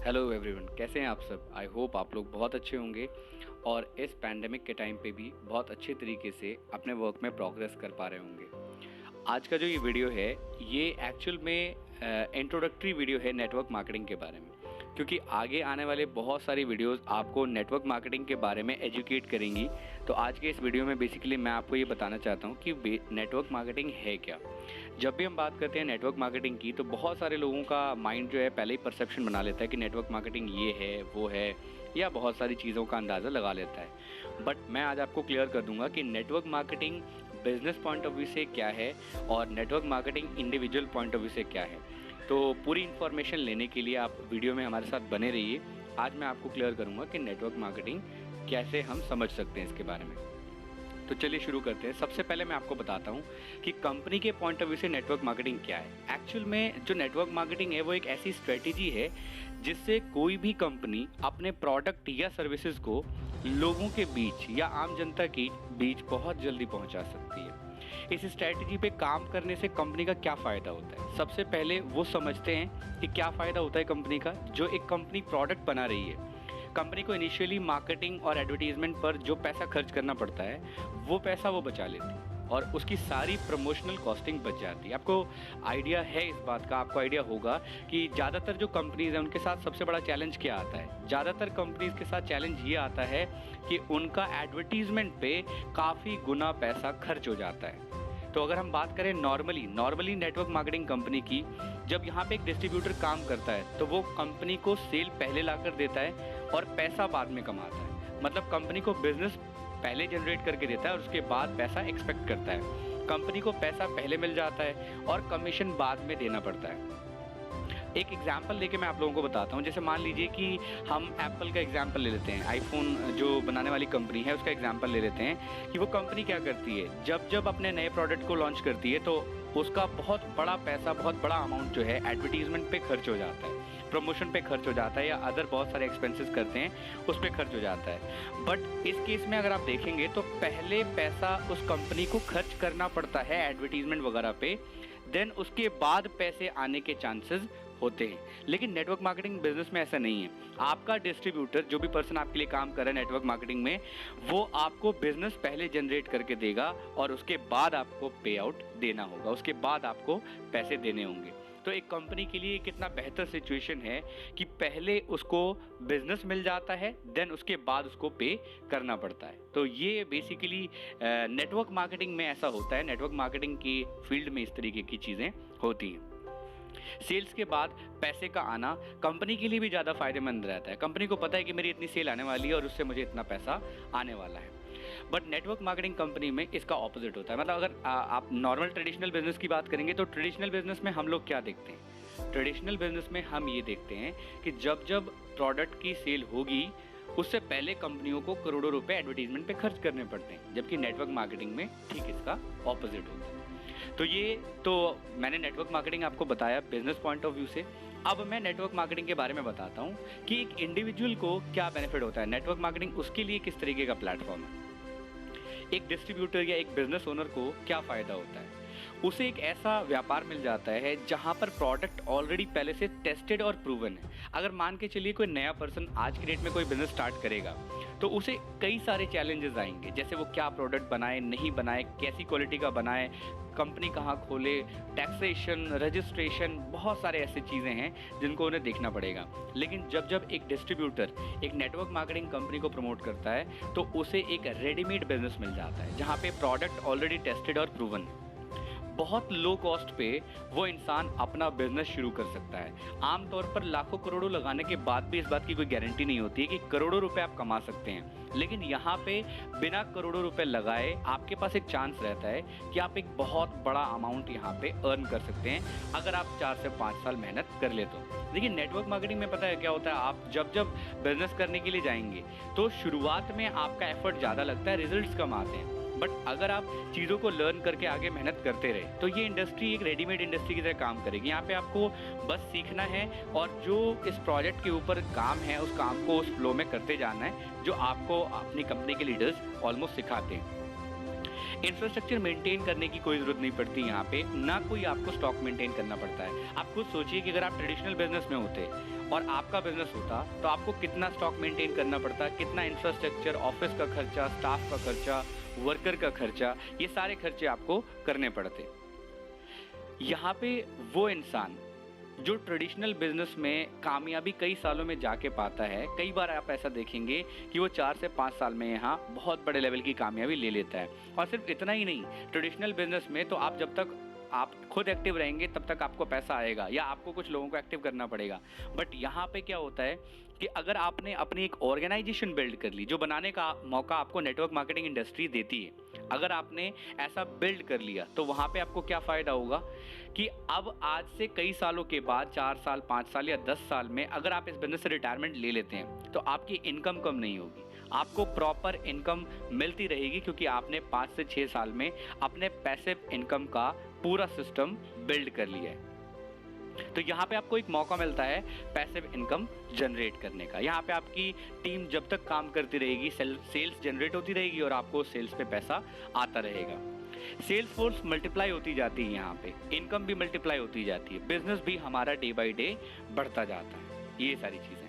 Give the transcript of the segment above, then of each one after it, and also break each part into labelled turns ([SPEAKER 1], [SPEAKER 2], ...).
[SPEAKER 1] Hello everyone, कैसे हैं आप सब। आई होप आप लोग बहुत अच्छे होंगे और इस पैंडेमिक के टाइम पे भी बहुत अच्छे तरीके से अपने वर्क में प्रोग्रेस कर पा रहे होंगे। आज का जो ये वीडियो है ये एक्चुअल में इंट्रोडक्टरी वीडियो है नेटवर्क मार्केटिंग के बारे में, क्योंकि आगे आने वाले बहुत सारी वीडियोस आपको नेटवर्क मार्केटिंग के बारे में एजुकेट करेंगी। तो आज के इस वीडियो में बेसिकली मैं आपको ये बताना चाहता हूँ कि नेटवर्क मार्केटिंग है क्या। जब भी हम बात करते हैं नेटवर्क मार्केटिंग की तो बहुत सारे लोगों का माइंड जो है पहले ही परसेप्शन बना लेता है कि नेटवर्क मार्केटिंग ये है वो है, या बहुत सारी चीज़ों का अंदाज़ा लगा लेता है। बट मैं आज आपको क्लियर कर दूंगा कि network marketing business point of view से क्या है और network marketing individual point of view से क्या है। तो पूरी इन्फॉर्मेशन लेने के लिए आप वीडियो में हमारे साथ बने रहिए। आज मैं आपको क्लियर करूंगा कि नेटवर्क मार्केटिंग कैसे हम समझ सकते हैं इसके बारे में। तो चलिए शुरू करते हैं। सबसे पहले मैं आपको बताता हूं कि कंपनी के पॉइंट ऑफ व्यू से नेटवर्क मार्केटिंग क्या है। एक्चुअल में जो नेटवर्क मार्केटिंग है वो एक ऐसी स्ट्रेटेजी है जिससे कोई भी कंपनी अपने प्रोडक्ट या सर्विसेज को लोगों के बीच या आम जनता के बीच बहुत जल्दी पहुंचा सकती है। इस स्ट्रेटेजी पे काम करने से कंपनी का क्या फ़ायदा होता है, सबसे पहले वो समझते हैं कि क्या फ़ायदा होता है कंपनी का। जो एक कंपनी प्रोडक्ट बना रही है, कंपनी को इनिशियली मार्केटिंग और एडवर्टीजमेंट पर जो पैसा खर्च करना पड़ता है वो पैसा वो बचा लेती है और उसकी सारी प्रमोशनल कॉस्टिंग बच जाती है। आपको आइडिया है इस बात का, आपको आइडिया होगा कि ज़्यादातर जो कंपनीज हैं उनके साथ सबसे बड़ा चैलेंज क्या आता है। ज़्यादातर कंपनीज के साथ चैलेंज ये आता है कि उनका एडवर्टीजमेंट पे काफ़ी गुना पैसा खर्च हो जाता है। तो अगर हम बात करें नॉर्मली नेटवर्क मार्केटिंग कंपनी की, जब यहाँ पे एक डिस्ट्रीब्यूटर काम करता है तो वो कंपनी को सेल पहले ला कर देता है और पैसा बाद में कमाता है। मतलब कंपनी को बिजनेस पहले जनरेट करके देता है और उसके बाद पैसा एक्सपेक्ट करता है। कंपनी को पैसा पहले मिल जाता है और कमीशन बाद में देना पड़ता है। एक एग्जाम्पल लेके मैं आप लोगों को बताता हूँ। जैसे मान लीजिए कि हम एप्पल का एग्जाम्पल ले लेते हैं, आईफोन जो बनाने वाली कंपनी है उसका एग्जाम्पल ले लेते हैं कि वो कंपनी क्या करती है, जब अपने नए प्रोडक्ट को लॉन्च करती है तो उसका बहुत बड़ा पैसा, बहुत बड़ा अमाउंट जो है एडवर्टीजमेंट पे खर्च हो जाता है, प्रमोशन पे खर्च हो जाता है, या अदर बहुत सारे एक्सपेंसेस करते हैं उस पर खर्च हो जाता है। बट इस केस में अगर आप देखेंगे तो पहले पैसा उस कंपनी को खर्च करना पड़ता है एडवर्टीजमेंट वगैरह पे, देन उसके बाद पैसे आने के चांसेस होते हैं। लेकिन नेटवर्क मार्केटिंग बिजनेस में ऐसा नहीं है। आपका डिस्ट्रीब्यूटर, जो भी पर्सन आपके लिए काम कर रहा है नेटवर्क मार्केटिंग में, वो आपको बिजनेस पहले जनरेट करके देगा और उसके बाद आपको पे आउट देना होगा, उसके बाद आपको पैसे देने होंगे। तो एक कंपनी के लिए कितना बेहतर सिचुएशन है कि पहले उसको बिजनेस मिल जाता है, देन उसके बाद उसको पे करना पड़ता है। तो ये बेसिकली नेटवर्क मार्केटिंग में ऐसा होता है। नेटवर्क मार्केटिंग की फील्ड में इस तरीके की चीज़ें होती हैं। सेल्स के बाद पैसे का आना कंपनी के लिए भी ज़्यादा फायदेमंद रहता है। कंपनी को पता है कि मेरी इतनी सेल आने वाली है और उससे मुझे इतना पैसा आने वाला है। बट नेटवर्क मार्केटिंग कंपनी में इसका ऑपोजिट होता है। मतलब अगर आप नॉर्मल ट्रेडिशनल बिजनेस की बात करेंगे तो ट्रेडिशनल बिजनेस में हम लोग क्या देखते हैं, ट्रेडिशनल बिजनेस में हम ये देखते हैं कि जब प्रोडक्ट की सेल होगी उससे पहले कंपनियों को करोड़ों रुपए एडवर्टीजमेंट पे खर्च करने पड़ते हैं, जबकि नेटवर्क मार्केटिंग में ठीक इसका ऑपोजिट होता है। तो मैंने नेटवर्क मार्केटिंग आपको बताया बिजनेस पॉइंट ऑफ व्यू से। अब मैं नेटवर्क मार्केटिंग के बारे में बताता हूँ कि एक इंडिविजुअल को क्या बेनिफिट होता है। नेटवर्क मार्केटिंग उसके लिए किस तरीके का प्लेटफॉर्म है। एक डिस्ट्रीब्यूटर या एक बिजनेस ओनर को क्या फ़ायदा होता है, उसे एक ऐसा व्यापार मिल जाता है जहां पर प्रोडक्ट ऑलरेडी पहले से टेस्टेड और प्रूवन है। अगर मान के चलिए कोई नया पर्सन आज की डेट में कोई बिजनेस स्टार्ट करेगा तो उसे कई सारे चैलेंजेस आएंगे, जैसे वो क्या प्रोडक्ट बनाए, नहीं बनाए, कैसी क्वालिटी का बनाए, कंपनी कहाँ खोले, टैक्सेशन, रजिस्ट्रेशन, बहुत सारे ऐसी चीज़ें हैं जिनको उन्हें देखना पड़ेगा। लेकिन जब एक डिस्ट्रीब्यूटर एक नेटवर्क मार्केटिंग कंपनी को प्रमोट करता है तो उसे एक रेडीमेड बिजनेस मिल जाता है जहाँ पे प्रोडक्ट ऑलरेडी टेस्टेड और प्रूवन है। बहुत लो कॉस्ट पे वो इंसान अपना बिजनेस शुरू कर सकता है। आमतौर पर लाखों करोड़ों लगाने के बाद भी इस बात की कोई गारंटी नहीं होती है कि करोड़ों रुपए आप कमा सकते हैं। लेकिन यहाँ पे बिना करोड़ों रुपए लगाए आपके पास एक चांस रहता है कि आप एक बहुत बड़ा अमाउंट यहाँ पे अर्न कर सकते हैं अगर आप 4 से 5 साल मेहनत कर ले तो। लेकिन नेटवर्क मार्केटिंग में पता है क्या होता है, आप जब बिजनेस करने के लिए जाएंगे तो शुरुआत में आपका एफर्ट ज़्यादा लगता है, रिजल्ट्स कम आते हैं। बट अगर आप चीज़ों को लर्न करके आगे मेहनत करते रहे तो ये इंडस्ट्री एक रेडीमेड इंडस्ट्री की तरह काम करेगी। यहाँ पे आपको बस सीखना है और जो इस प्रोजेक्ट के ऊपर काम है उस काम को उस फ्लो में करते जाना है जो आपको अपनी कंपनी के लीडर्स ऑलमोस्ट सिखाते हैं। इंफ्रास्ट्रक्चर मेंटेन करने की कोई ज़रूरत नहीं पड़ती यहाँ पे, ना कोई आपको स्टॉक मेंटेन करना पड़ता है। आप खुद सोचिए कि अगर आप ट्रेडिशनल बिजनेस में होते और आपका बिजनेस होता तो आपको कितना स्टॉक मेंटेन करना पड़ता, कितना इंफ्रास्ट्रक्चर, ऑफिस का खर्चा, स्टाफ का खर्चा, वर्कर का खर्चा, ये सारे खर्चे आपको करने पड़ते। यहाँ पे वो इंसान जो ट्रेडिशनल बिजनेस में कामयाबी कई सालों में जाके पाता है, कई बार आप ऐसा देखेंगे कि वो 4 से 5 साल में यहाँ बहुत बड़े लेवल की कामयाबी ले लेता है। और सिर्फ इतना ही नहीं, ट्रेडिशनल बिजनेस में तो आप जब तक आप खुद एक्टिव रहेंगे तब तक आपको पैसा आएगा या आपको कुछ लोगों को एक्टिव करना पड़ेगा। बट यहाँ पे क्या होता है कि अगर आपने अपनी एक ऑर्गेनाइजेशन बिल्ड कर ली, जो बनाने का मौका आपको नेटवर्क मार्केटिंग इंडस्ट्री देती है, अगर आपने ऐसा बिल्ड कर लिया तो वहाँ पे आपको क्या फ़ायदा होगा कि अब आज से कई सालों के बाद 4 साल, 5 साल या 10 साल में अगर आप इस बिजनेस से रिटायरमेंट ले लेते हैं तो आपकी इनकम कम नहीं होगी, आपको प्रॉपर इनकम मिलती रहेगी, क्योंकि आपने 5 से 6 साल में अपने पैसिव इनकम का पूरा सिस्टम बिल्ड कर लिया है। तो यहाँ पे आपको एक मौका मिलता है पैसिव इनकम जनरेट करने का। यहाँ पे आपकी टीम जब तक काम करती रहेगी, सेल्स जनरेट होती रहेगी और आपको सेल्स पे पैसा आता रहेगा। सेल्स फोर्स मल्टीप्लाई होती जाती है, यहाँ पे इनकम भी मल्टीप्लाई होती जाती है, बिजनेस भी हमारा डे बाय डे बढ़ता जाता है। ये सारी चीज़ें,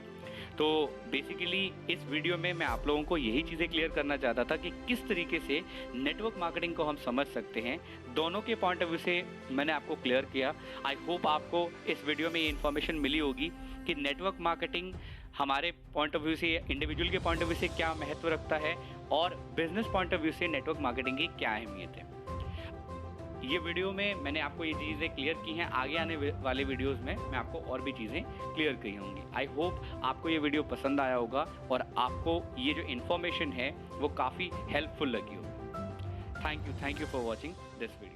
[SPEAKER 1] तो बेसिकली इस वीडियो में मैं आप लोगों को यही चीज़ें क्लियर करना चाहता था कि किस तरीके से नेटवर्क मार्केटिंग को हम समझ सकते हैं। दोनों के पॉइंट ऑफ व्यू से मैंने आपको क्लियर किया। आई होप आपको इस वीडियो में ये इन्फॉर्मेशन मिली होगी कि नेटवर्क मार्केटिंग हमारे पॉइंट ऑफ व्यू से, इंडिविजुअल के पॉइंट ऑफ व्यू से क्या महत्व रखता है और बिजनेस पॉइंट ऑफ व्यू से नेटवर्क मार्केटिंग की क्या अहमियत है। ये वीडियो में मैंने आपको ये चीज़ें क्लियर की हैं, आगे आने वाले वीडियोस में मैं आपको और भी चीज़ें क्लियर की होंगी। आई होप आपको ये वीडियो पसंद आया होगा और आपको ये जो इन्फॉर्मेशन है वो काफ़ी हेल्पफुल लगी होगी। Thank you for watching this video.